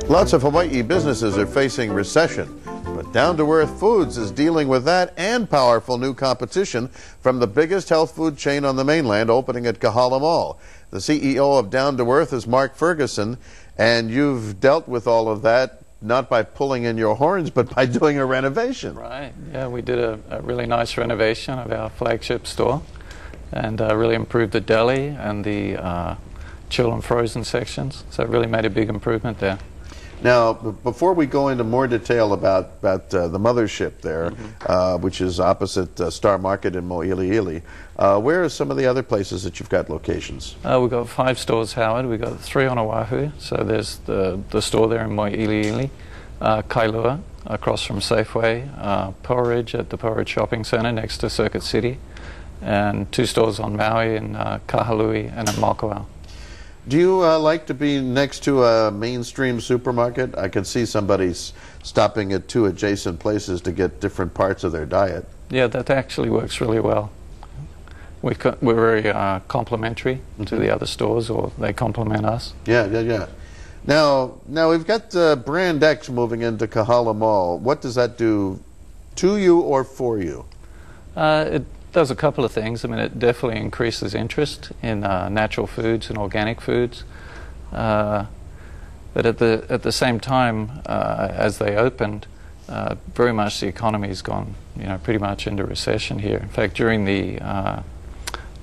Lots of Hawaii businesses are facing recession, but Down to Earth Foods is dealing with that and powerful new competition from the biggest health food chain on the mainland opening at Kahala Mall. The CEO of Down to Earth is Mark Fergusson, and you've dealt with all of that not by pulling in your horns, but by doing a renovation. Right, yeah, we did a really nice renovation of our flagship store and really improved the deli and the chill and frozen sections, so it really made a big improvement there. Now, before we go into more detail about the mothership there, which is opposite Star Market in Mo'iliili, where are some of the other places that you've got locations? We've got 5 stores, Howard. We've got 3 on Oahu, so there's the store there in Mo'iliili, Kailua, across from Safeway, Pearl Ridge at the Pearl Ridge Shopping Center next to Circuit City, and 2 stores on Maui in Kahalui and in Makawao. Do you like to be next to a mainstream supermarket? I can see somebody stopping at 2 adjacent places to get different parts of their diet. Yeah, that actually works really well. We're very complimentary to the other stores, or they complement us. Yeah. Now we've got Brand X moving into Kahala Mall. What does that do to you or for you? It does a couple of things. I mean, it definitely increases interest in natural foods and organic foods. But at the same time, as they opened, very much the economy's gone, pretty much into recession here. In fact, during the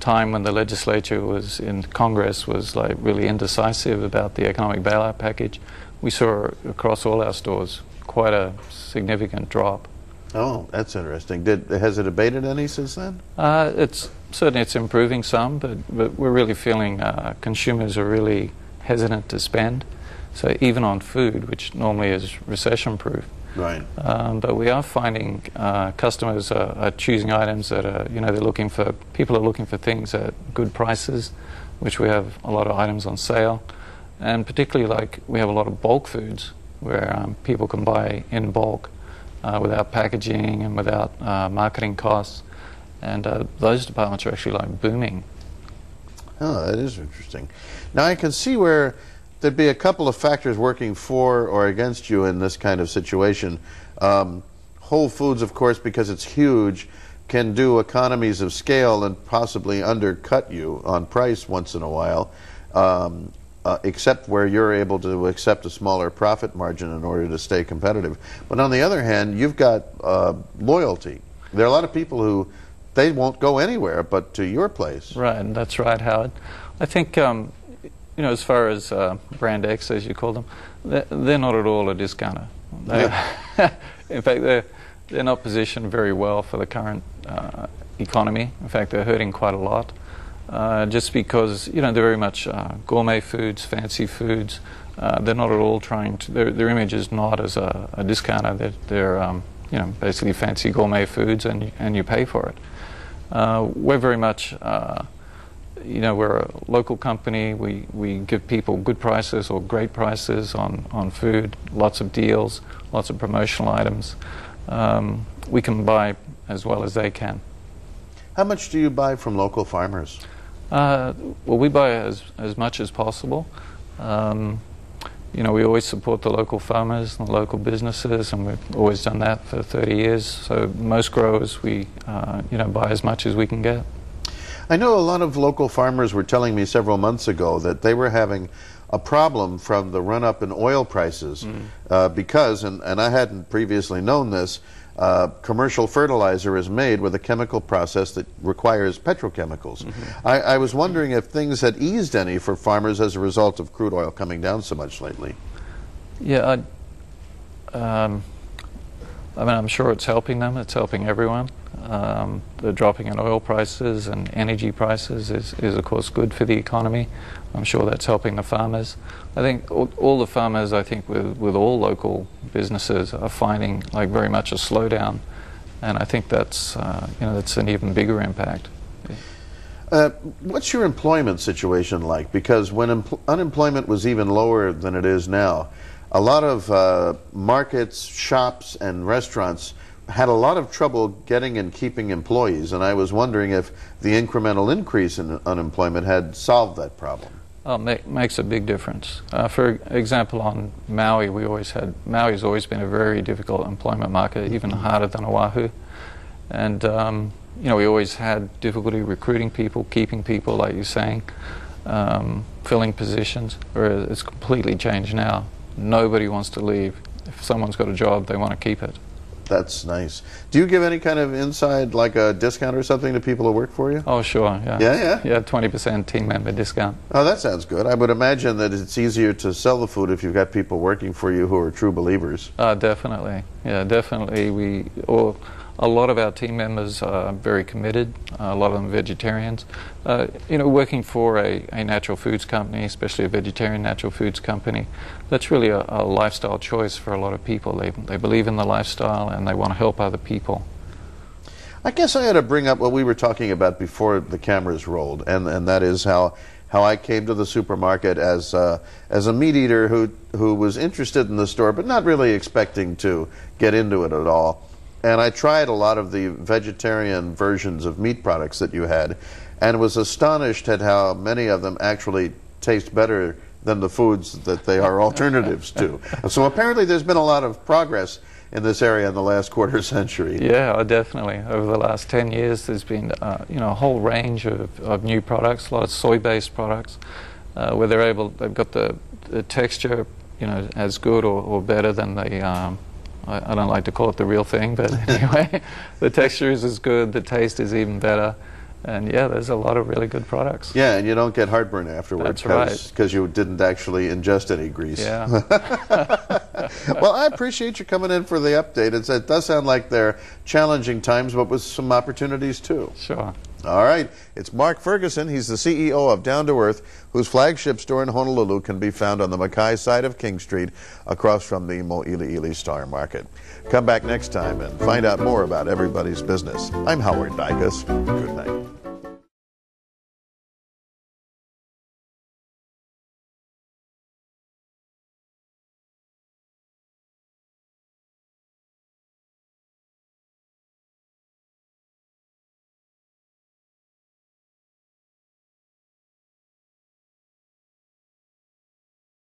time when the legislature was in Congress was like really indecisive about the economic bailout package, we saw across all our stores quite a significant drop. Oh, that's interesting. Has it abated any since then? Certainly it's improving some, but we're really feeling consumers are really hesitant to spend. So even on food, which normally is recession-proof, right? But we are finding customers are choosing items that are, people are looking for things at good prices, which we have a lot of items on sale, and particularly we have a lot of bulk foods where people can buy in bulk. Without packaging and without marketing costs, and those departments are actually booming. Oh, that is interesting. Now I can see where there'd be a couple of factors working for or against you in this kind of situation. Whole Foods, of course, because it's huge, can do economies of scale and possibly undercut you on price once in a while. Except where you're able to accept a smaller profit margin in order to stay competitive. But on the other hand, you've got loyalty. There are a lot of people who they won't go anywhere but to your place. Right, and that's right, Howard. I think, as far as Brand X, as you call them, they're not at all a discounter. In fact, they're not positioned very well for the current economy. In fact, they're hurting quite a lot. Just because they're very much gourmet foods, fancy foods. They're not at all trying to. Their image is not as a discounter. They're basically fancy gourmet foods, and you pay for it. We're very much we're a local company. We give people good prices or great prices on food. Lots of deals, lots of promotional items. We can buy as well as they can. How much do you buy from local farmers? Well, we buy as much as possible. We always support the local farmers and the local businesses, and we've always done that for 30 years. So most growers, we buy as much as we can get. I know a lot of local farmers were telling me several months ago that they were having a problem from the run-up in oil prices because, and I hadn't previously known this, commercial fertilizer is made with a chemical process that requires petrochemicals. I was wondering if things had eased any for farmers as a result of crude oil coming down so much lately. Yeah, I'm sure it's helping them. It's helping everyone. The dropping in oil prices and energy prices is of course good for the economy. I'm sure that's helping the farmers. I think all the farmers, with all local businesses, are finding very much a slowdown, and I think that's that's an even bigger impact. What's your employment situation like? Because when unemployment was even lower than it is now, a lot of markets, shops, and restaurants had a lot of trouble getting and keeping employees, and I was wondering if the incremental increase in unemployment had solved that problem. Makes a big difference. For example, on Maui, Maui's always been a very difficult employment market, even harder than Oahu. And we always had difficulty recruiting people, keeping people, like you're saying, filling positions. Whereas it's completely changed now. Nobody wants to leave. If someone's got a job, they want to keep it. That's nice. Do you give any kind of inside, like a discount or something to people who work for you? Oh, sure, yeah. Yeah? Yeah, 20% team member discount. Oh, that sounds good. I would imagine that it's easier to sell the food if you've got people working for you who are true believers. Definitely. Yeah, definitely. A lot of our team members are very committed. A lot of them vegetarians. Working for a natural foods company, especially a vegetarian natural foods company, that's really a lifestyle choice for a lot of people. They believe in the lifestyle and they want to help other people. I guess I had to bring up what we were talking about before the cameras rolled, and that is how I came to the supermarket as a meat eater who was interested in the store but not really expecting to get into it at all. And I tried a lot of the vegetarian versions of meat products that you had and was astonished at how many of them actually taste better than the foods that they are alternatives to. So apparently there's been a lot of progress in this area in the last quarter century. Yeah, definitely. Over the last 10 years there's been a whole range of new products, a lot of soy-based products, where they've got the texture as good or better than the I don't like to call it the real thing, but anyway, the texture is as good, the taste is even better, and yeah, there's a lot of really good products. Yeah, and you don't get heartburn afterwards. That's right. Because you didn't actually ingest any grease. Yeah. Well, I appreciate you coming in for the update. It does sound like they're challenging times, but with some opportunities too. Sure. All right. It's Mark Fergusson. He's the CEO of Down to Earth, whose flagship store in Honolulu can be found on the Mackay side of King Street, across from the Mo'ili'ili Star Market. Come back next time and find out more about everybody's business. I'm Howard Dicus. Good night.